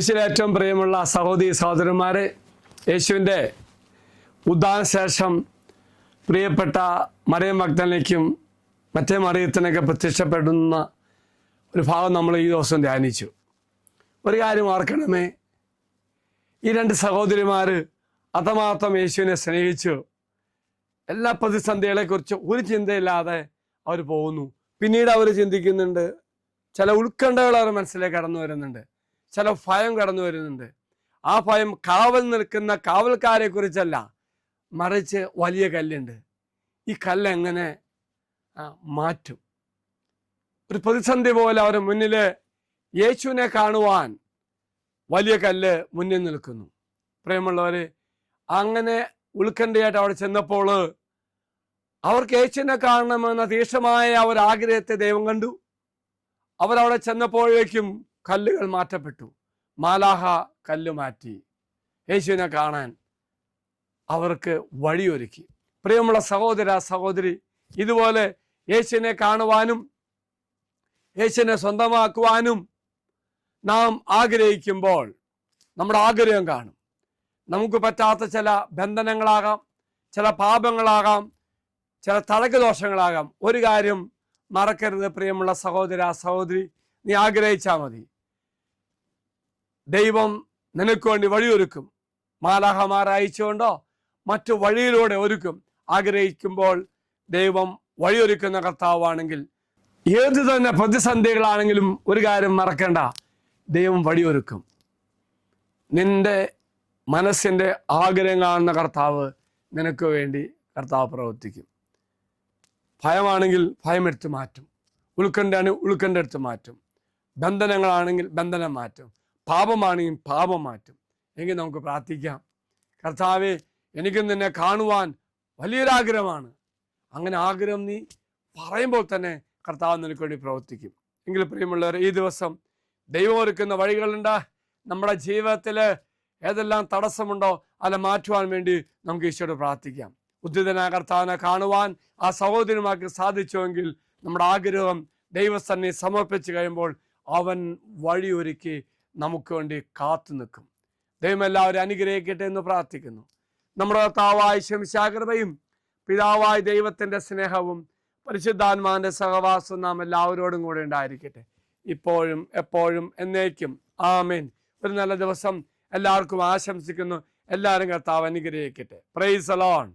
യേശുവിൽ ഏറ്റവും പ്രിയമുള്ള സഹോദരി സഹോദരന്മാരെ, യേശുവിൻ്റെ ഉദ്ധാനശേഷം പ്രിയപ്പെട്ട മറിയം മഗ്ദലേനയ്ക്കും മറ്റേ മറിയത്തിനൊക്കെ പ്രത്യക്ഷപ്പെടുന്ന ഒരു ഭാഗം നമ്മൾ ഈ ദിവസം ധ്യാനിച്ചു. ഒരു കാര്യം ഓർക്കണമേ, ഈ രണ്ട് സഹോദരിമാർ അത്രമാത്രം യേശുവിനെ സ്നേഹിച്ചു. എല്ലാ പ്രതിസന്ധികളെക്കുറിച്ച് ഒരു ചിന്തയില്ലാതെ അവർ പോകുന്നു. പിന്നീട് അവർ ചിന്തിക്കുന്നുണ്ട്, ചില ഉത്കണ്ഠകൾ അവർ മനസ്സിലേക്ക് കടന്നു വരുന്നുണ്ട്, ചില ഭയം കടന്നു വരുന്നുണ്ട്. ആ ഭയം കാവൽ നിൽക്കുന്ന കാവൽക്കാരെ കുറിച്ചല്ല, മറിച്ച് വലിയ കല്ലുണ്ട്, ഈ കല്ല് എങ്ങനെ മാറ്റും. ഒരു പ്രതിസന്ധി പോലെ അവർ മുന്നിൽ യേശുവിനെ കാണുവാൻ വലിയ കല്ല് മുന്നിൽ നിൽക്കുന്നു. പ്രിയമുള്ളവർ, അങ്ങനെ ഉത്കണ്ഠയായിട്ട് അവിടെ ചെന്നപ്പോൾ അവർക്ക് യേശുവിനെ കാണണമെന്ന തീക്ഷണമായ ഒരു ആഗ്രഹത്തെ ദൈവം കണ്ടു. അവരവിടെ ചെന്നപ്പോഴേക്കും കല്ലുകൾ മാറ്റപ്പെട്ടു. മാലാഹ കല്ല് മാറ്റി യേശുവിനെ കാണാൻ അവർക്ക് വഴിയൊരുക്കി. പ്രിയമുള്ള സഹോദര സഹോദരി, ഇതുപോലെ യേശുവിനെ കാണുവാനും യേശുവിനെ സ്വന്തമാക്കുവാനും നാം ആഗ്രഹിക്കുമ്പോൾ നമ്മുടെ ആഗ്രഹം കാണും. നമുക്ക് പറ്റാത്ത ചില ബന്ധനങ്ങളാകാം, ചില പാപങ്ങളാകാം, ചില തടകദോഷങ്ങളാകാം. ഒരു കാര്യം മറക്കരുത് പ്രിയമുള്ള സഹോദര സഹോദരി, നീ ആഗ്രഹിച്ചാൽ മതി, ദൈവം നിനക്ക് വേണ്ടി വഴിയൊരുക്കും. മാലാഹമാർ അയച്ചുകൊണ്ടോ മറ്റു വഴിയിലൂടെ ഒരുക്കും. ആഗ്രഹിക്കുമ്പോൾ ദൈവം വഴിയൊരുക്കുന്ന കർത്താവാണെങ്കിൽ ഏത് തന്നെ പ്രതിസന്ധികളാണെങ്കിലും ഒരു കാര്യം മറക്കണ്ട, ദൈവം വഴിയൊരുക്കും. നിന്റെ മനസ്സിൻ്റെ ആഗ്രഹം കാണുന്ന കർത്താവ് നിനക്ക് വേണ്ടി കർത്താവ് പ്രവർത്തിക്കും. ഭയമാണെങ്കിൽ ഭയം എടുത്ത് മാറ്റും, ഉത്കണ്ഠയാണെങ്കിൽ ഉത്കണ്ഠ എടുത്ത് മാറ്റും, ബന്ധനങ്ങളാണെങ്കിൽ ബന്ധനം മാറ്റും, പാപമാണെങ്കിൽ പാപം മാറ്റും. എങ്കിൽ നമുക്ക് പ്രാർത്ഥിക്കാം, കർത്താവേ, എനിക്കും നിന്നെ കാണുവാൻ വലിയൊരാഗ്രഹമാണ്. അങ്ങനെ ആഗ്രഹം നീ പറയുമ്പോൾ തന്നെ കർത്താവ് നിനക്ക് വേണ്ടി പ്രവർത്തിക്കും. എങ്കിൽ പ്രിയമുള്ളവർ, ഈ ദിവസം ദൈവം ഒരുക്കുന്ന വഴികളുണ്ട്. നമ്മുടെ ജീവിതത്തിൽ ഏതെല്ലാം തടസ്സമുണ്ടോ അത് മാറ്റുവാൻ വേണ്ടി നമുക്ക് ഈശോയോട് പ്രാർത്ഥിക്കാം. ഉദ്ധിതനായ കർത്താവിനെ കാണുവാൻ ആ സഹോദരന്മാർക്ക് സാധിച്ചുവെങ്കിൽ നമ്മുടെ ആഗ്രഹം ദൈവസന്നിധി സമർപ്പിച്ച് കഴിയുമ്പോൾ അവൻ വഴിയൊരുക്കി നമുക്ക് വേണ്ടി കാത്തു നിൽക്കും. ദൈവം എല്ലാവരും അനുഗ്രഹിക്കട്ടെ എന്ന് പ്രാർത്ഥിക്കുന്നു. നമ്മുടെ കർത്താവായ ശംശാകൃപയും പിതാവായ ദൈവത്തിൻ്റെ സ്നേഹവും പരിശുദ്ധാത്മാവിൻ്റെ സഹവാസവും നാം എല്ലാവരോടും കൂടെ ഉണ്ടായിരിക്കട്ടെ, ഇപ്പോഴും എപ്പോഴും എന്നേക്കും. ആമേൻ. ഒരു നല്ല ദിവസം എല്ലാവർക്കും ആശംസിക്കുന്നു. എല്ലാവരും കർത്താവ് അനുഗ്രഹിക്കട്ടെ. Praise the Lord.